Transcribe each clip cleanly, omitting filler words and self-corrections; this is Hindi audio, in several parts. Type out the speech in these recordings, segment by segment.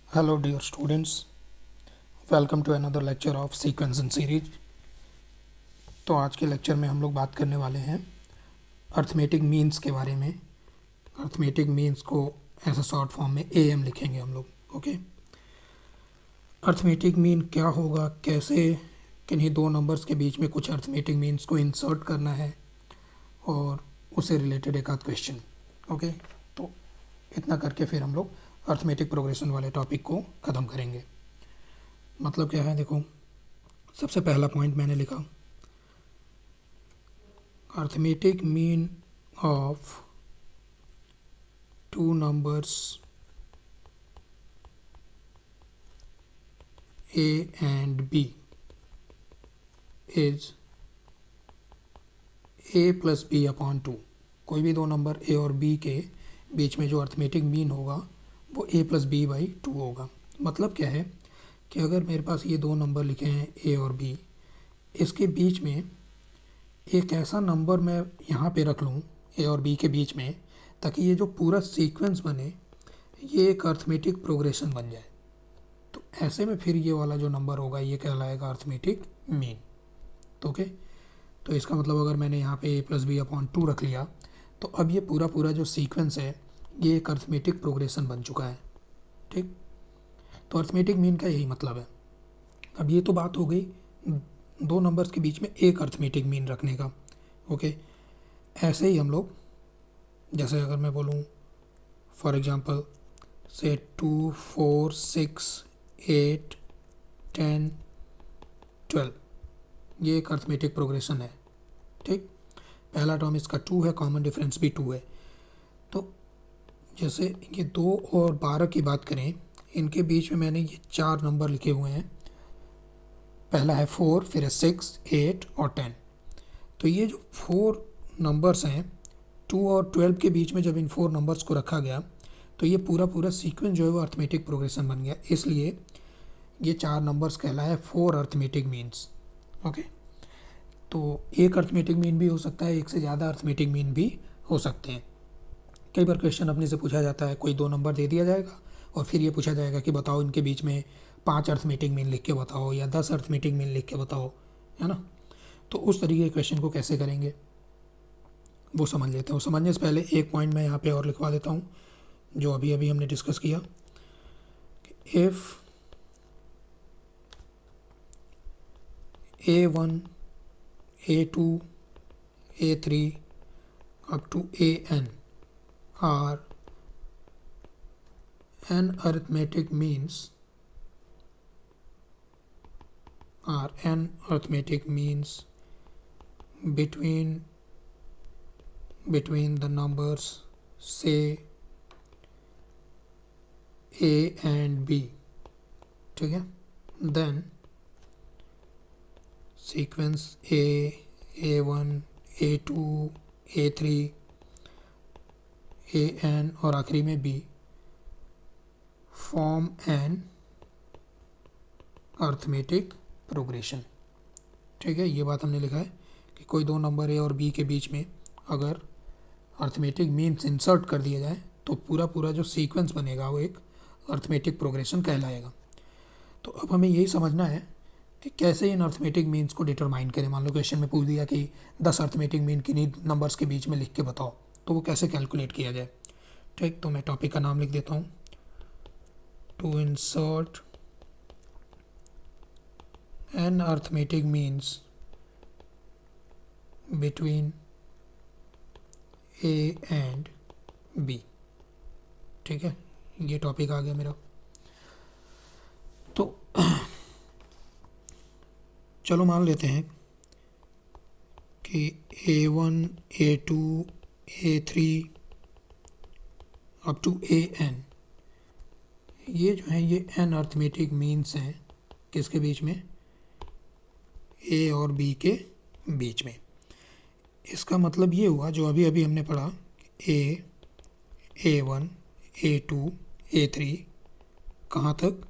Hello dear students, welcome to another lecture of sequence and series। तो आज के लेक्चर में हम लोग बात करने वाले हैं अर्थमेटिक मीन्स के बारे में। अर्थमेटिक मीन्स को ऐसा शॉर्ट फॉर्म में एएम लिखेंगे हम लोग। ओके, अर्थमेटिक मीन क्या होगा, कैसे किन्हीं दो नंबर्स के बीच में कुछ अर्थमेटिक मीन्स को इंसर्ट करना है और उससे रिलेटेड एक आध क्वेश्चन। ओके, तो इतना करके फिर हम लोग अर्थमेटिक प्रोग्रेशन वाले टॉपिक को ख़त्म करेंगे। मतलब क्या है, देखो सबसे पहला पॉइंट मैंने लिखा, arithmetic mean of two numbers a and b is a plus b upon two. कोई भी दो नंबर ए और बी के बीच में जो अर्थमेटिक मीन होगा वो ए प्लस बी बाई टू होगा। मतलब क्या है कि अगर मेरे पास ये दो नंबर लिखे हैं ए और बी, इसके बीच में एक ऐसा नंबर मैं यहाँ पे रख लूँ ए और बी के बीच में, ताकि ये जो पूरा सीक्वेंस बने ये एक अर्थमेटिक प्रोग्रेशन बन जाए। तो ऐसे में फिर ये वाला जो नंबर होगा ये कहलाएगा अर्थमेटिक मीन। तो ओके, तो इसका मतलब अगर मैंने यहाँ पे ए प्लस बी अपॉन टू रख लिया तो अब ये पूरा जो सीक्वेंस है ये एक अर्थमेटिक प्रोग्रेशन बन चुका है। ठीक, तो अर्थमेटिक मीन का यही मतलब है। अब ये तो बात हो गई दो नंबर्स के बीच में एक अर्थमेटिक मीन रखने का। ओके, ऐसे ही हम लोग, जैसे अगर मैं बोलूँ फॉर एग्जांपल से 2, 4, 6, 8, 10, 12, ये एक अर्थमेटिक प्रोग्रेशन है। ठीक, पहला टर्म इसका 2 है, कॉमन डिफरेंस भी 2 है। तो जैसे ये 2 और 12 की बात करें, इनके बीच में मैंने ये चार नंबर लिखे हुए हैं। पहला है 4, फिर है 6, 8 और 10। तो ये जो 4 नंबर्स हैं, 2 और 12 के बीच में जब इन 4 नंबर्स को रखा गया तो ये पूरा सीक्वेंस जो है वो अर्थमेटिक प्रोग्रेशन बन गया। इसलिए ये चार नंबर्स कहलाए 4 अर्थमेटिक मीन्स। ओके, तो एक अर्थमेटिक मीन भी हो सकता है, एक से ज़्यादा अर्थमेटिक मीन भी हो सकते हैं। कई बार क्वेश्चन अपने से पूछा जाता है, कोई दो नंबर दे दिया जाएगा और फिर ये पूछा जाएगा कि बताओ इनके बीच में 5 अर्थमेटिक मीन लिख के बताओ या 10 अर्थमेटिक मीन लिख के बताओ, है ना। तो उस तरीके के क्वेश्चन को कैसे करेंगे वो समझ लेते हैं। समझने से पहले एक पॉइंट मैं यहाँ पे और लिखवा देता हूँ जो अभी अभी हमने डिस्कस किया। If A1, A2, A3 up to AN are n arithmetic means between the numbers say A and B, ठीक है, then sequence A, A1, A2, A3, AN और आखिरी में B form an arithmetic progression. ठीक है, ये बात हमने लिखा है कि कोई दो नंबर ए और बी के बीच में अगर अर्थमेटिक मीन्स इंसर्ट कर दिया जाए तो पूरा जो सीक्वेंस बनेगा वो एक अर्थमेटिक प्रोग्रेशन कहलाएगा। तो अब हमें यही समझना है कि कैसे इन अर्थमेटिक मीन्स को डिटरमाइन करें। मान लो क्वेश्चन में पूछ दिया कि 10 अर्थमेटिक मीन किन्हीं नंबर्स के बीच में लिख के बताओ, तो वो कैसे कैलकुलेट किया जाए। ठीक, तो मैं टॉपिक का नाम लिख देता हूँ, to insert n arithmetic means between A and B। ठीक है, ये टॉपिक आ गया मेरा। तो चलो मान लेते हैं कि A1, A2, A3 up to AN, ये जो है ये n अर्थमेटिक मीन्स हैं किसके बीच में, A और B के बीच में। इसका मतलब ये हुआ जो अभी अभी हमने पढ़ा, A, A1, A2, A3 कहाँ तक,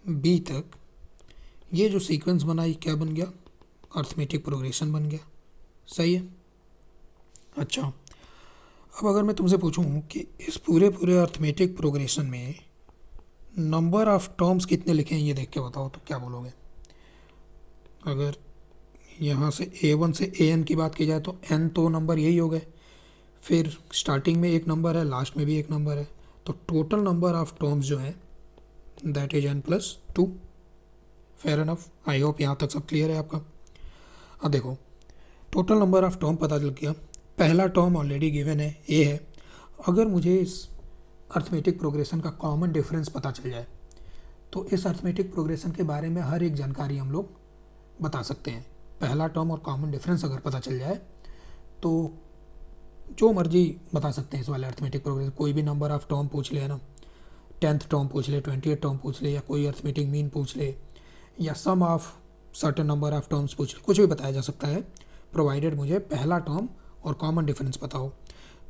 B तक, ये जो सीक्वेंस बना ये क्या बन गया, अर्थमेटिक प्रोग्रेशन बन गया। सही है। अच्छा, अब अगर मैं तुमसे पूछूं कि इस पूरे अर्थमेटिक प्रोग्रेशन में नंबर ऑफ टर्म्स कितने लिखे हैं ये देख के बताओ तो क्या बोलोगे। अगर यहाँ से A1 से AN की बात की जाए तो N तो नंबर यही हो गए, फिर स्टार्टिंग में एक नंबर है, लास्ट में भी एक नंबर है, तो टोटल नंबर ऑफ टर्म्स जो है that is N+2। Fair enough, I hope यहाँ तक सब क्लियर है आपका। अब देखो टोटल नंबर ऑफ टर्म पता चल गया, पहला टर्म ऑलरेडी गिवन है ए है। अगर मुझे इस अर्थमेटिक प्रोग्रेशन का कॉमन डिफरेंस पता चल जाए तो इस अर्थमेटिक प्रोग्रेशन के बारे में हर एक जानकारी हम लोग बता सकते हैं। पहला टर्म और कॉमन डिफरेंस अगर पता चल जाए तो जो मर्जी बता सकते हैं इस वाले अर्थमेटिक प्रोग्रेशन। कोई भी नंबर ऑफ टर्म पूछ ले, है ना, 10th टर्म पूछ ले, 20th टर्म पूछ ले, या कोई अर्थमेटिक मीन पूछ ले, या sum of certain number of terms पूछ ले, कुछ भी बताया जा सकता है प्रोवाइडेड मुझे पहला टर्म और कॉमन डिफरेंस पता हो।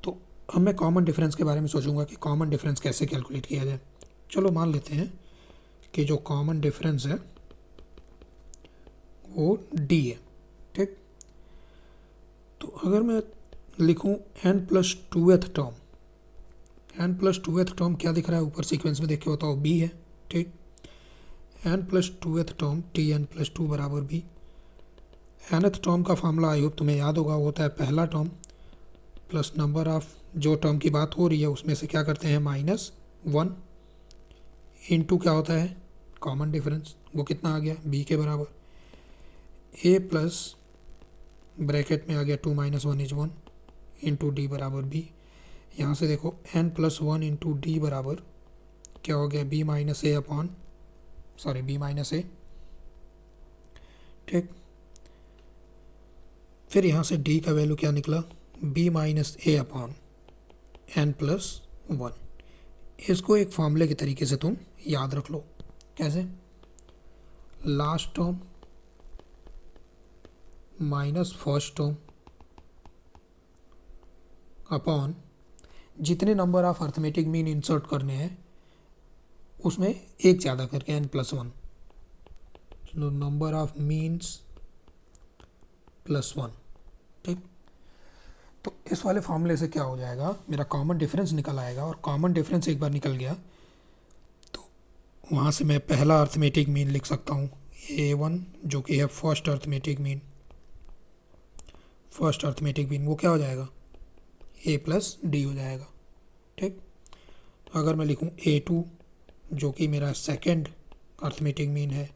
तो अब मैं कॉमन डिफरेंस के बारे में सोचूंगा कि कॉमन डिफरेंस कैसे कैलकुलेट किया जाए। चलो मान लेते हैं कि जो कॉमन डिफरेंस है वो डी है, ठीक। तो अगर मैं लिखूं N+2th टर्म, N+2th टर्म क्या दिख रहा है ऊपर सीक्वेंस में देख के बताओ, बी है, ठीक। N+2th टर्म Tn+2 बराबर बी। nth टर्म का फार्मूला आई होप तुम्हें याद होगा, होता है पहला टर्म प्लस नंबर ऑफ जो टर्म की बात हो रही है उसमें से क्या करते हैं -1 इंटू क्या होता है कॉमन डिफरेंस, वो कितना आ गया बी के बराबर, ए प्लस ब्रैकेट में आ गया 2 - 1 = 1 इंटू डी बराबर बी। यहाँ से देखो N+1 इंटू डी बराबर क्या हो गया B - A, ठीक। फिर यहाँ से डी का वैल्यू क्या निकला B - A/N+1। इसको एक फॉर्मूले के तरीके से तुम याद रख लो। कैसे, last term minus first term upon जितने number of arithmetic mean insert करने हैं उसमें एक ज़्यादा करके N+1, नंबर ऑफ मीन्स +1, ठीक। तो इस वाले फॉर्मूले से क्या हो जाएगा, मेरा कॉमन डिफरेंस निकल आएगा, और कॉमन डिफरेंस एक बार निकल गया तो वहाँ से मैं पहला अर्थमेटिक मीन लिख सकता हूँ A1 जो कि है फर्स्ट अर्थमेटिक मीन, वो क्या हो जाएगा A+D हो जाएगा, ठीक। अगर मैं लिखूँ A2 जो कि मेरा सेकंड अर्थमेटिक मीन है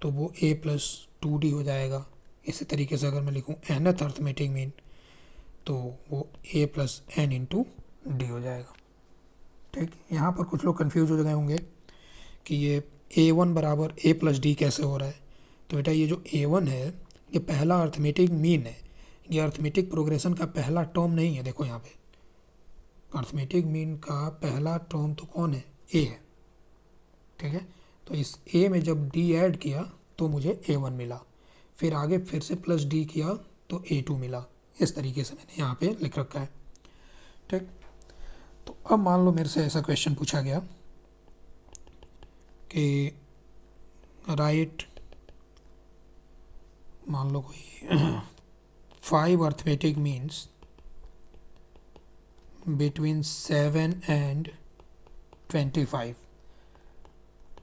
तो वो A+2D हो जाएगा। इसी तरीके से अगर मैं लिखूँ nth अर्थमेटिक मीन तो वो A+N इंटू डी हो जाएगा, ठीक। यहाँ पर कुछ लोग कंफ्यूज हो गए होंगे कि ये A1 बराबर A+D कैसे हो रहा है। तो बेटा ये जो A1 है ये पहला अर्थमेटिक मीन है, ये अर्थमेटिक प्रोग्रेशन का पहला टर्म नहीं है। देखो यहाँ पे अर्थमेटिक मीन का पहला टर्म तो कौन है, ए है, ठीक है। तो इस ए में जब डी ऐड किया तो मुझे A1 मिला, फिर आगे फिर से +D किया तो A2 मिला। इस तरीके से मैंने यहाँ पे लिख रखा है, ठीक। तो अब मान लो मेरे से ऐसा क्वेश्चन पूछा गया कि राइट, मान लो कोई 5 अर्थमेटिक मीन्स बिटवीन 7 and 25,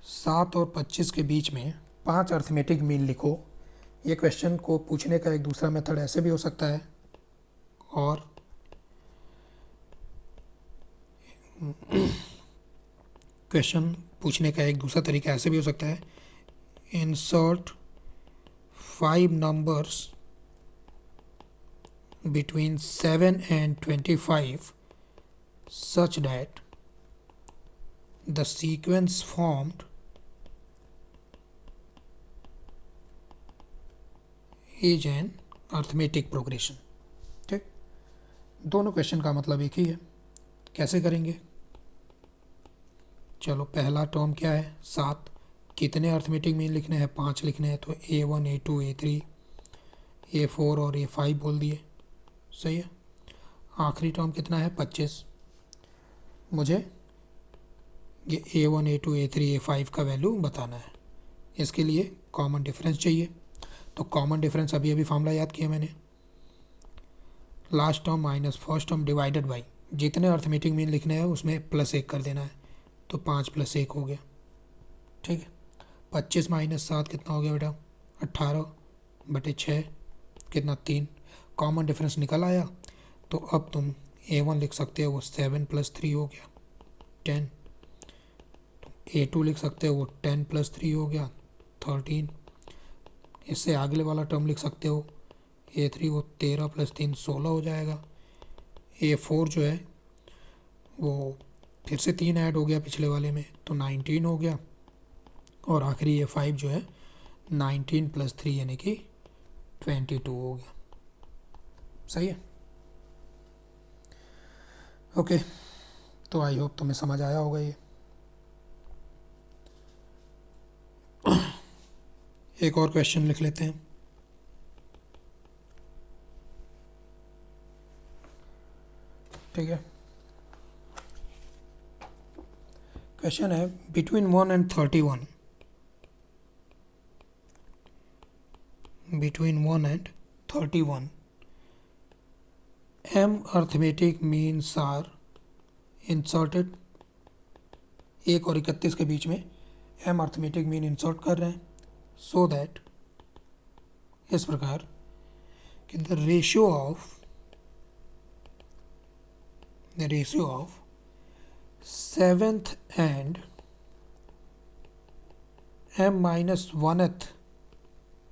7 और 25 के बीच में 5 अर्थमेटिक मीन लिखो। ये क्वेश्चन को पूछने का एक दूसरा मेथड ऐसे भी हो सकता है, और क्वेश्चन पूछने का एक दूसरा तरीका ऐसे भी हो सकता है, insert 5 numbers between 7 and 25 such that the sequence formed is an arithmetic progression, ठीक। दोनों क्वेश्चन का मतलब एक ही है। कैसे करेंगे, चलो पहला टर्म क्या है 7, कितने अर्थमेटिक मीन लिखने हैं 5 लिखने हैं, तो A1 A2 A3 A4 और A5 बोल दिए, सही है। आखिरी टर्म कितना है 25, मुझे ये A1 A2 A3 A5 का वैल्यू बताना है। इसके लिए कॉमन डिफरेंस चाहिए, तो कॉमन डिफरेंस अभी फार्मूला याद किया मैंने, last term minus first term divided by जितने अर्थमेटिक मीन लिखने हैं उसमें +1 कर देना है, तो 5+1 हो गया। ठीक है, 25 - 7 कितना हो गया बेटा? 18/6 कितना? 3। कॉमन डिफरेंस निकल आया, तो अब तुम A1 लिख सकते हो, वो 7 + 3 हो गया 10। A2 लिख सकते हो, वो 10 + 3 हो गया 13। इससे अगले वाला टर्म लिख सकते हो A3, वो 13 + 3 16 हो जाएगा। A4 जो है वो फिर से 3 ऐड हो गया पिछले वाले में, तो 19 हो गया। और आखिरी A5 जो है 19 + 3 यानी कि 22 हो गया। सही है, ओके। तो आई होप तुम्हें समझ आया होगा ये। एक और क्वेश्चन लिख लेते हैं। ठीक है, क्वेश्चन है between 1 and 31, between 1 and 31 m arithmetic means are inserted। 1 और 31 के बीच में m arithmetic mean इंसर्ट कर रहे हैं, सो दैट इस प्रकार कि the ratio of 7th and m-1th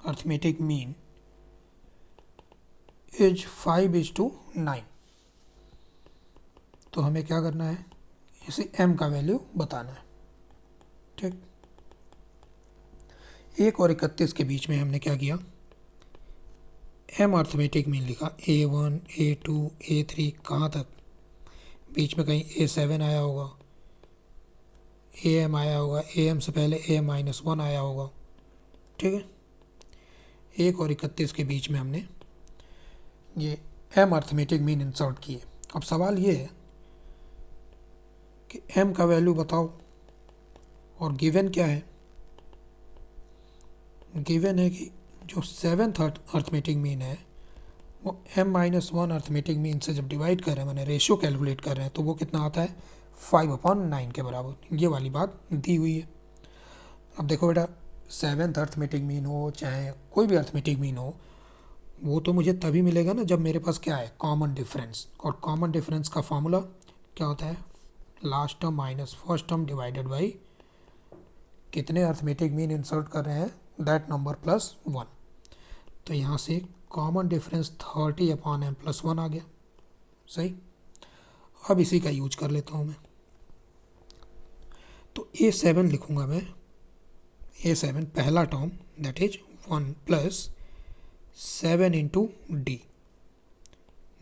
arithmetic mean is 5:9। तो हमें क्या करना है, इसे m का वैल्यू बताना है। ठीक, 1 और 31 के बीच में हमने क्या किया, m अर्थमेटिक मीन लिखा, A1 A2 A3 कहाँ तक, बीच में कहीं A7 आया होगा, AM आया होगा, AM से पहले A-1 आया होगा। ठीक है, 1 और 31 के बीच में हमने ये m अर्थमेटिक मीन इंसर्ट किए। अब सवाल ये है कि m का वैल्यू बताओ, और गिवन क्या है? गिवन है कि जो 7th अर्थमेटिक मीन है वो m-1 अर्थमेटिक मीन से जब डिवाइड कर रहे हैं, मैंने रेशियो कैलकुलेट कर रहे हैं, तो वो कितना आता है 5/9 के बराबर। ये वाली बात दी हुई है। अब देखो बेटा, 7th अर्थमेटिक मीन हो चाहे कोई भी अर्थमेटिक मीन हो, वो तो मुझे तभी मिलेगा ना जब मेरे पास क्या है, कॉमन डिफरेंस। और कॉमन डिफरेंस का फॉर्मूला क्या होता है, last term minus first term divided by कितने अर्थमेटिक मीन इंसर्ट कर रहे हैं, दैट नंबर प्लस 1। तो यहाँ से कॉमन डिफरेंस 30/m+1 आ गया। सही, अब इसी का यूज कर लेता हूँ मैं। तो A7 लिखूँगा मैं, A7 पहला term that is 1 + 7 × D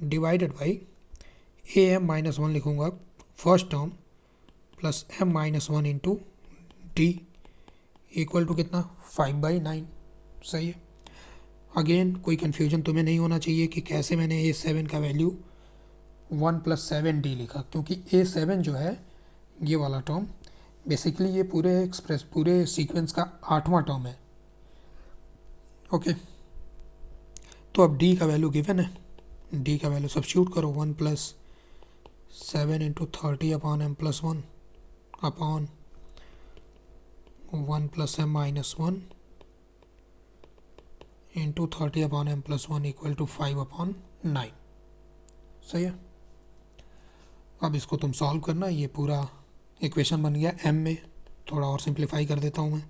divided by AM-1 लिखूँगा first term plus m-1 × D equal to कितना, 5/9। सही है, अगेन कोई कन्फ्यूजन तुम्हें नहीं होना चाहिए कि कैसे मैंने A7 का वैल्यू 1 + 7D लिखा, क्योंकि A7 जो है ये वाला टर्म बेसिकली ये पूरे सीक्वेंस का 8वां टर्म है। ओके, तो अब D का वैल्यू गिवन है, D का वैल्यू सब्स्टिट्यूट करो, 1 + 7 × 30/m+1 upon 1 + m-1 × 30/m+1 equal to 5/9। सही है, अब इसको तुम सॉल्व करना। ये पूरा इक्वेशन बन गया m में। थोड़ा और सिंप्लीफाई कर देता हूँ मैं,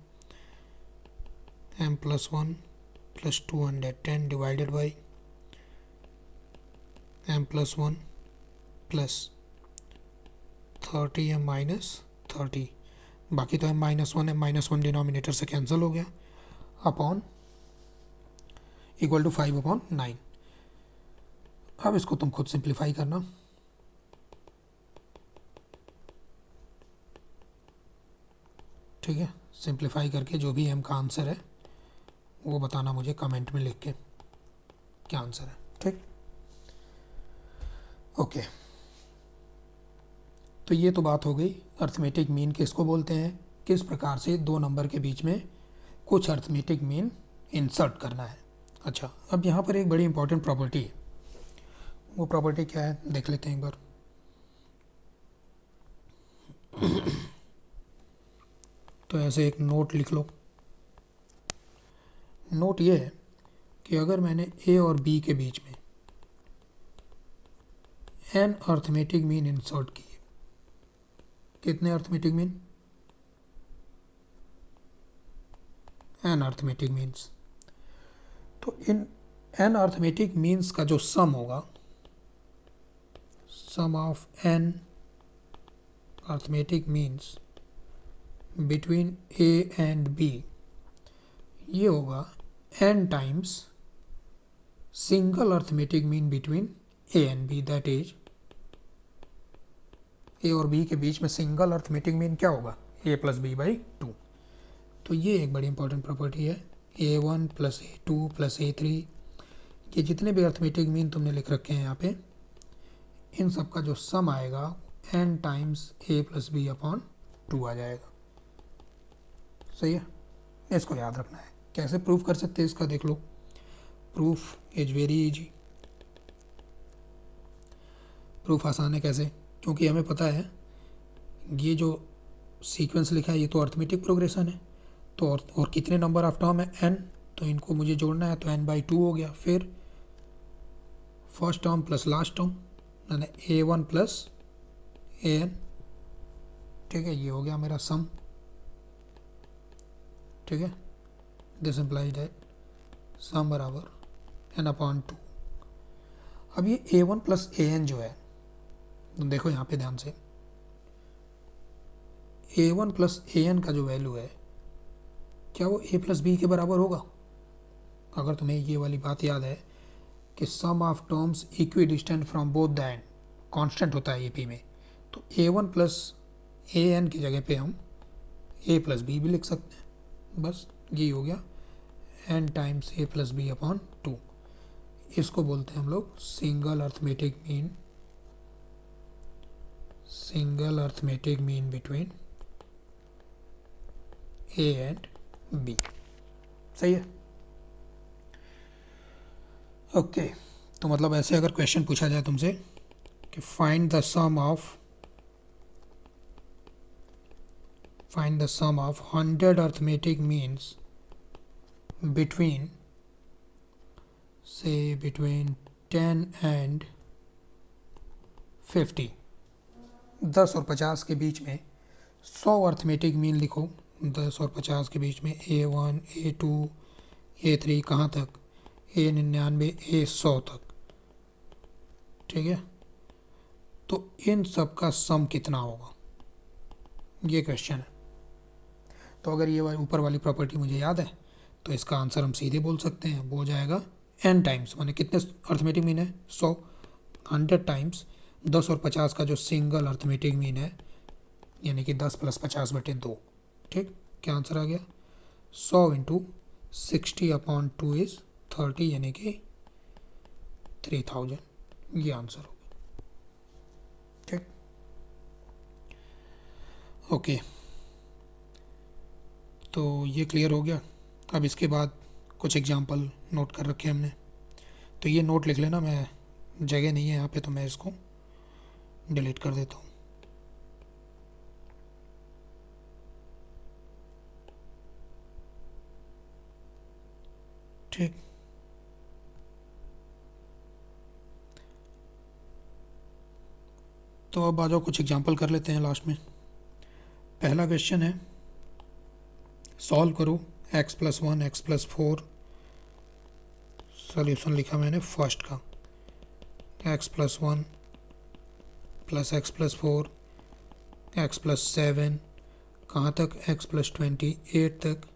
m+1 + 210 divided by m+1 + 30m-30, बाकी तो m-1 डिनोमिनेटर से कैंसिल हो गया, अपॉन इक्वल टू 5/9। अब इसको तुम खुद सिंप्लीफाई करना। ठीक है, सिंप्लीफाई करके जो भी m का आंसर है वो बताना मुझे कमेंट में लिख के क्या आंसर है। ठीक, ओके। तो ये तो बात हो गई अर्थमेटिक मीन किसको बोलते हैं, किस प्रकार से दो नंबर के बीच में कुछ अर्थमेटिक मीन इंसर्ट करना है। अच्छा, अब यहाँ पर एक बड़ी इंपॉर्टेंट प्रॉपर्टी है, वो प्रॉपर्टी क्या है देख लेते हैं एक बार। तो ऐसे एक नोट लिख लो। नोट ये है कि अगर मैंने ए और बी के बीच में एन अर्थमेटिक मीन इंसर्ट किए, कितने arithmetic mean? N arithmetic means. तो इन एन अर्थमेटिक मीन्स का जो सम होगा, sum of n arithmetic means between a and b, ये होगा n times single arithmetic mean between a and b, that is a और बी के बीच में सिंगल अर्थमेटिक मीन क्या होगा? ए प्लस बी बाई टू। तो ये एक बड़ी इंपॉर्टेंट प्रॉपर्टी है। A1 plus A2 plus A3, ये जितने भी अर्थमेटिक मीन तुमने लिख रखे हैं यहाँ पे, इन सब का जो सम आएगा n times A plus b upon two आ जाएगा। सही है, इसको याद रखना है। कैसे प्रूफ कर सकते हैं इसका देख लो। Proof is very easy. Proof आसान है। कैसे? क्योंकि हमें पता है ये जो सीक्वेंस लिखा है ये तो अर्थमेटिक प्रोग्रेशन है, तो और कितने नंबर ऑफ टर्म है? n, तो इनको मुझे जोड़ना है, तो n बाई टू हो गया। फिर first term plus last term यानी A1 प्लस AN, ठीक है, ये हो गया मेरा सम। ठीक है, दिस इम्प्लाइज दैट सम बराबर n अपॉन टू। अब ये A1 प्लस AN जो है, देखो यहाँ पे ध्यान से, A1 प्लस AN का जो वैल्यू है, क्या वो A प्लस बी के बराबर होगा? अगर तुम्हें ये वाली बात याद है कि sum of terms equidistant from both the end constant होता है AP में, तो A1 प्लस AN की जगह पे हम A प्लस बी भी लिख सकते हैं। बस यही हो गया n times A plus b upon two. इसको बोलते हैं हम लोग single arithmetic mean, single arithmetic mean between A and B। सही है? ओके, तो मतलब ऐसे अगर क्वेश्चन पूछा जाए तुमसे कि find the sum of 100 arithmetic means between से बिटवीन 10 एंड 50, 10 और 50 के बीच में 100 अर्थमेटिक मीन लिखो। 10 और 50 के बीच में A1, A2, A3 कहाँ तक? A99, A100 तक। ठीक है, तो इन सब का सम कितना होगा, ये क्वेश्चन है। तो अगर ये ऊपर वाली प्रॉपर्टी मुझे याद है तो इसका आंसर हम सीधे बोल सकते हैं, वो हो जाएगा n टाइम्स, माने कितने अर्थमेटिक मीन है? 100, 100 टाइम्स 10 और 50 का जो सिंगल अर्थमेटिक मीन है, यानी कि 10 प्लस 50 बटे 2। ठीक, क्या आंसर आ गया? 100 इंटू 60 अपॉन 2 इज़ 30, यानी कि 3000, ये आंसर हो गया। ठीक, ओके, तो ये क्लियर हो गया। अब इसके बाद कुछ एग्जांपल नोट कर रखे हमने, तो ये नोट लिख लेना। मैं जगह नहीं है यहाँ पे, तो मैं इसको डिलीट कर देता हूँ। ठीक, तो अब आ जाओ कुछ एग्जांपल कर लेते हैं लास्ट में। पहला क्वेश्चन है, सॉल्व करो x plus 1 x plus 4, solution लिखा मैंने फर्स्ट का, x plus 1 plus x plus 4 x plus 7 कहाँ तक? x प्लस 28 तक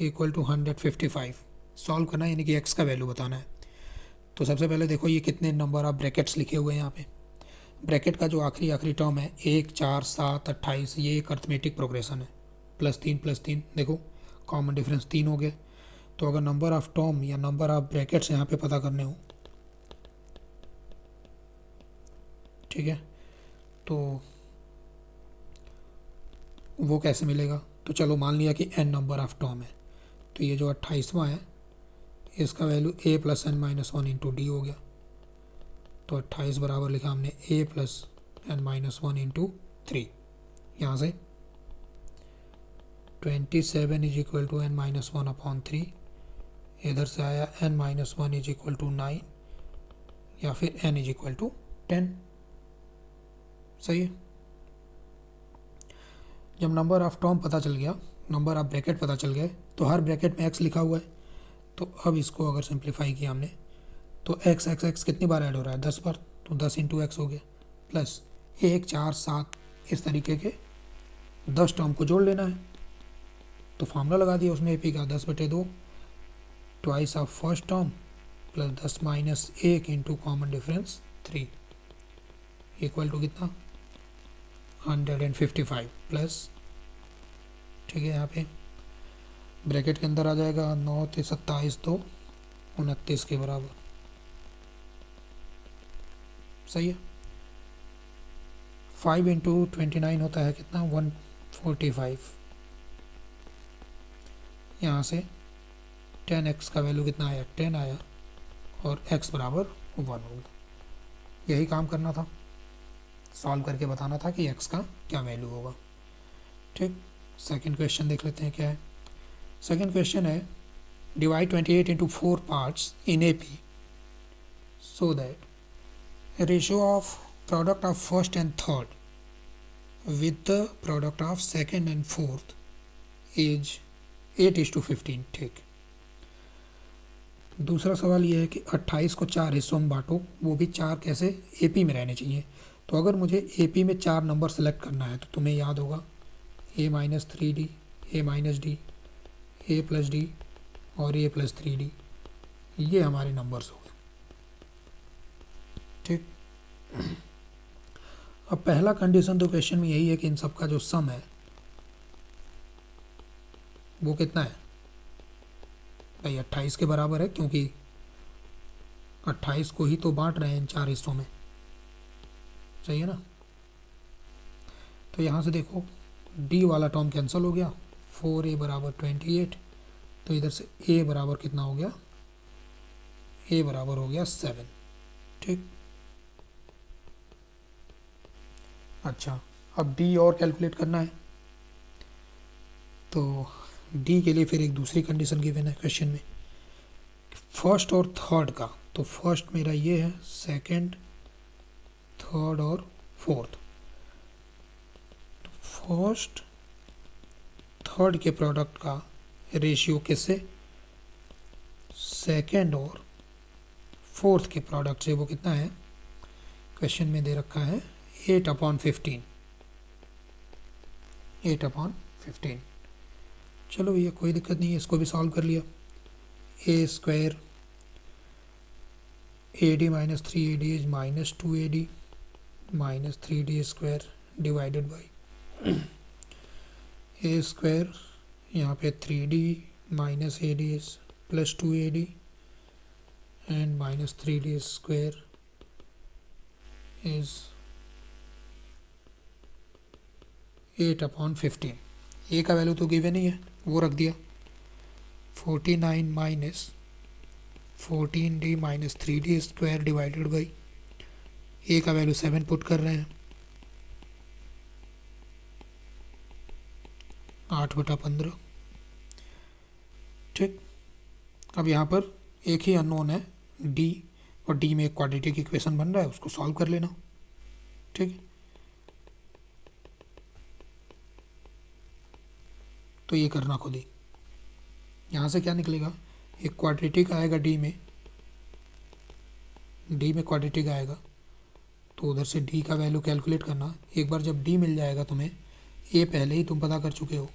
इक्वल टू 155। सॉल्व करना है, यानी कि x का वैल्यू बताना है। तो सबसे पहले देखो ये कितने नंबर ऑफ ब्रैकेट्स लिखे हुए हैं यहाँ पे। ब्रैकेट का जो आखिरी टर्म है 1, 4, 7, 28, ये एक अर्थमेटिक प्रोग्रेशन है। प्लस 3 देखो कॉमन डिफरेंस 3 हो गया। तो अगर नंबर ऑफ टर्म या नंबर ऑफ ब्रैकेट्स यहाँ पे पता करने हो, ठीक है, तो वो कैसे मिलेगा? तो चलो मान लिया कि n नंबर ऑफ टर्म है, तो ये जो 28वां है इसका value a plus n minus 1 into D हो गया। तो 28 बराबर लिखा हमने a plus n minus 1 into 3। यहाँ से 27 इज इक्वल टू n-1/3, इधर से आया n-1 इज इक्वल टू 9 या फिर n इज इक्वल टू 10। सही है। जब नंबर ऑफ टर्म पता चल गया, नंबर ऑफ ब्रैकेट पता चल गए, तो हर ब्रैकेट में x लिखा हुआ है, तो अब इसको अगर सिंप्लीफाई किया हमने तो x x x कितनी बार ऐड हो रहा है? 10 बार, तो 10 इंटू एक्स हो गया, प्लस 1 4 7 इस तरीके के 10 टर्म को जोड़ लेना है। तो फार्मूला लगा दिया उसमें AP का 10/2 twice of first term plus 10 minus 1 into common difference 3 equal to कितना? 155 प्लस, ठीक है, यहाँ पे ब्रैकेट के अंदर आ जाएगा 9 × 27 तो 29 के बराबर। सही है। 5 इंटू 29 होता है कितना? 145। यहाँ से 10x का वैल्यू कितना आया? 10 आया, और x बराबर 1 होगा। यही काम करना था, सॉल्व करके बताना था कि x का क्या वैल्यू होगा। ठीक, सेकंड क्वेश्चन देख लेते हैं क्या है। सेकंड क्वेश्चन है, divide 28 into 4 parts in AP so that ratio of product of first and third with the product of second and fourth is 8:15। ठीक, दूसरा सवाल ये है कि 28 को 4 हिस्सों में बांटो, वो भी 4 कैसे? AP में रहने चाहिए। तो अगर मुझे AP में 4 नंबर सेलेक्ट करना है तो तुम्हें याद होगा A-3D, A-D, A+D और A+3D, ये हमारे नंबर्स हो गए। ठीक, अब पहला कंडीशन तो क्वेश्चन में यही है कि इन सब का जो सम है वो कितना है भाई? 28 के बराबर है, क्योंकि 28 को ही तो बांट रहे हैं इन 4 हिस्सों में। सही है ना। तो यहाँ से देखो D वाला टर्म कैंसिल हो गया, 4A बराबर 28, तो इधर से A बराबर कितना हो गया? A बराबर हो गया 7। ठीक, अच्छा, अब D और कैलकुलेट करना है, तो D के लिए फिर एक दूसरी कंडीशन गिवन है क्वेश्चन में, फर्स्ट और थर्ड का। तो फर्स्ट मेरा ये है, सेकंड, थर्ड और फोर्थ। फर्स्ट थर्ड के प्रोडक्ट का रेशियो किससे? सेकंड और फोर्थ के प्रोडक्ट से। वो कितना है? क्वेश्चन में दे रखा है 8/15। 8/15। चलो भैया कोई दिक्कत नहीं है, इसको भी सॉल्व कर लिया। A² AD - 3AD is -2AD -3D² divided by A² यहाँ पे 3D - AD is +2AD and -3D² is 8/15। A का वैल्यू तो गिवन नहीं है, वो रख दिया। 49 - 14D - 3D² divided by A का वैल्यू 7 पुट कर रहे हैं, 8/15। ठीक, अब यहाँ पर एक ही अननोन है D, और D में एक क्वाड्रेटिक इक्वेशन बन रहा है, उसको सॉल्व कर लेना। ठीक, तो ये करना खुद ही। यहाँ से क्या निकलेगा? एक क्वाड्रेटिक आएगा D में क्वाड्रेटिक आएगा, तो उधर से D का वैल्यू कैलकुलेट करना। एक बार जब D मिल जाएगा तुम्हें, A पहले ही तुम पता कर चुके हो,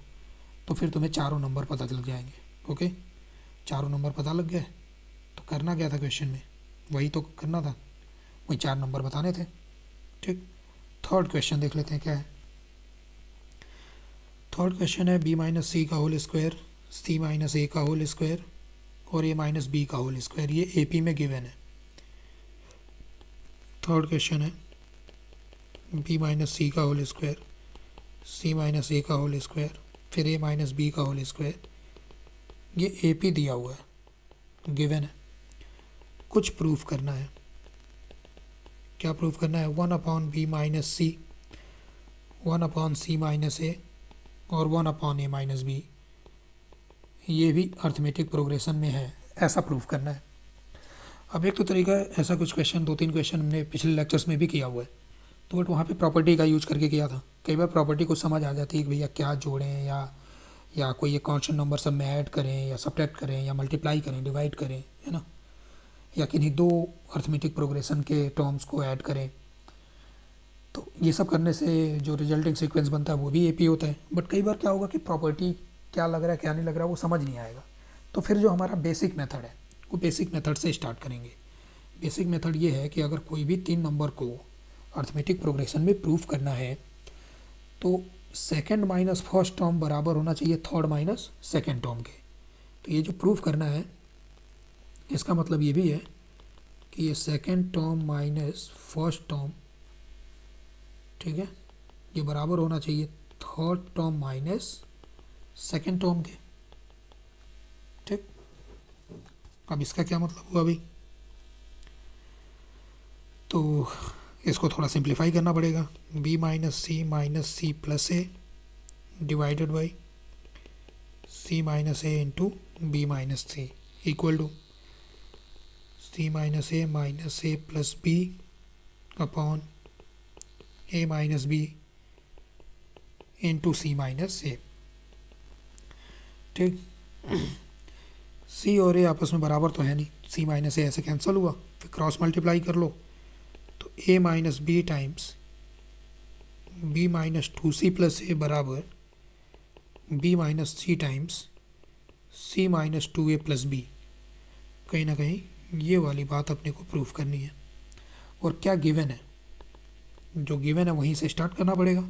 तो फिर तुम्हें चारों नंबर पता चल जाएंगे। ओके, चारों नंबर पता लग गए, तो करना क्या था क्वेश्चन में? वही तो करना था, वही 4 नंबर बताने थे। ठीक, थर्ड क्वेश्चन देख लेते हैं क्या है। थर्ड क्वेश्चन है B - C का होल स्क्वायर, C - A का होल स्क्वायर और A - B का होल स्क्वायर। ये AP में गिवन है। थर्ड क्वेश्चन है B - C का होल स्क्वायर, C - A का होल स्क्वायर, फिर A - B का होल स्क्वायर। ये AP दिया हुआ है, गिवन है। कुछ प्रूफ करना है। क्या प्रूफ करना है? 1/B - C 1/C - A और 1/a-b ये भी अर्थमेटिक प्रोग्रेशन में है, ऐसा प्रूफ करना है। अब एक तो तरीका है, ऐसा कुछ क्वेश्चन 2-3 क्वेश्चन हमने पिछले लेक्चर्स में भी किया हुआ है, तो बट वहाँ पे प्रॉपर्टी का यूज करके किया था। कई बार प्रॉपर्टी को समझ आ जाती है कि भैया क्या जोड़ें या कोई एक कांस्टेंट नंबर सब में ऐड करें या सब्ट्रैक्ट करें या मल्टीप्लाई करें, डिवाइड करें, है ना, या किन्हीं दो अर्थमेटिक प्रोग्रेशन के टर्म्स को ऐड करें। तो ये सब करने से जो रिजल्टिंग सीक्वेंस बनता है वो भी एपी होता है। बट कई बार क्या होगा कि प्रॉपर्टी क्या लग रहा है क्या नहीं लग रहा है वो समझ नहीं आएगा। तो फिर जो हमारा बेसिक मेथड है वो बेसिक मेथड से स्टार्ट करेंगे। बेसिक मेथड ये है कि अगर कोई भी 3 नंबर को अर्थमेटिक प्रोग्रेशन में प्रूफ करना है तो सेकंड माइनस फर्स्ट टर्म बराबर होना चाहिए थर्ड माइनस सेकंड टर्म के। तो ये जो प्रूफ करना है इसका मतलब ये भी है कि ये second term minus first term, ठीक है, ये बराबर होना चाहिए third term minus second term के। ठीक, अब इसका क्या मतलब हुआ भाई, तो इसको थोड़ा सिंप्लीफाई करना पड़ेगा। b minus c plus a divided by c minus a into b minus c equal to c minus a plus b upon a minus b into c minus a. ठीक, c और a आपस में बराबर तो है नहीं, c माइनस ए ऐसे कैंसिल हुआ, फिर क्रॉस मल्टीप्लाई कर लो तो a minus b times b minus 2c plus a बराबर b minus c times c minus 2a plus b. कहीं ना कहीं ये वाली बात अपने को प्रूफ करनी है। और क्या गिवन है, जो गिवन है वहीं से स्टार्ट करना पड़ेगा।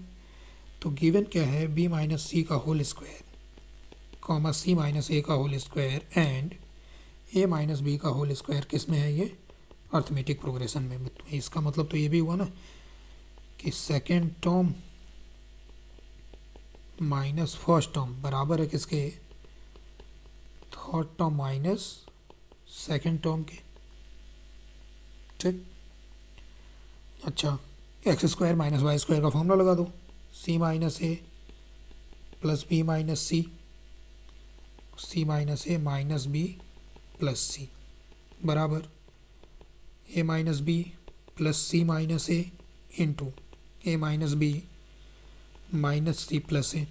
तो गिवन क्या है, b माइनस सी का whole square comma c minus a का whole square and a minus b का होल स्क्वायर किस में है, ये अर्थमेटिक प्रोग्रेशन में। इसका मतलब तो ये भी हुआ ना कि second term minus first term बराबर है किसके, third term minus second term के। ठीक, अच्छा, x square minus y square का फॉर्मूला लगा दो, c minus a plus b minus c minus a minus b plus c बराबर a minus b plus c minus a into a minus b minus c plus a.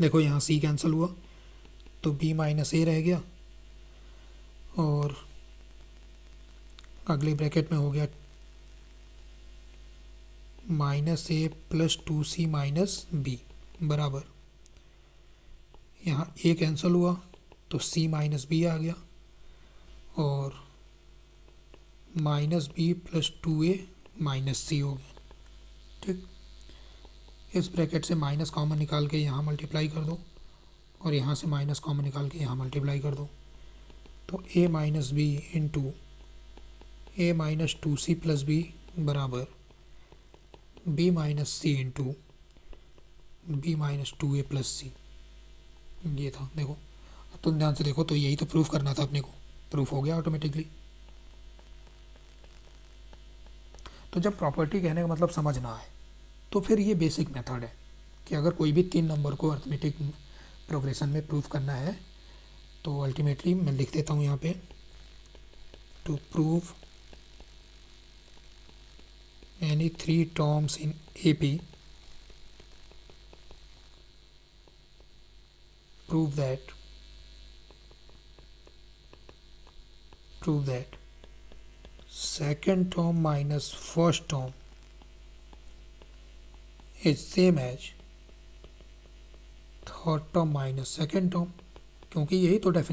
देखो यहाँ c कैंसिल हुआ तो b माइनस ए रह गया और अगले ब्रैकेट में हो गया minus a plus 2c minus B बराबर, यहाँ a कैंसिल हुआ तो c माइनस बी आ गया और minus b plus 2a minus c हो गया। ठीक, इस ब्रैकेट से माइनस कॉमन निकाल के यहाँ मल्टीप्लाई कर दो और यहाँ से माइनस कॉमन निकाल के यहाँ मल्टीप्लाई कर दो तो a minus b into a minus 2c plus b बराबर b minus c into b minus 2a plus c. ये था, देखो तुम ध्यान से देखो, तो यही तो प्रूफ करना था अपने को, प्रूफ हो गया ऑटोमेटिकली। तो जब प्रॉपर्टी कहने का मतलब समझना है तो फिर ये बेसिक मेथड है कि अगर कोई भी 3 नंबर को अर्थमेटिक प्रोग्रेशन में प्रूफ करना है तो अल्टीमेटली मैं लिख देता हूँ यहाँ पे, to prove any 3 terms in AP prove that second term minus first term is same as third term minus second term, क्योंकि यही तो डेफिनेशन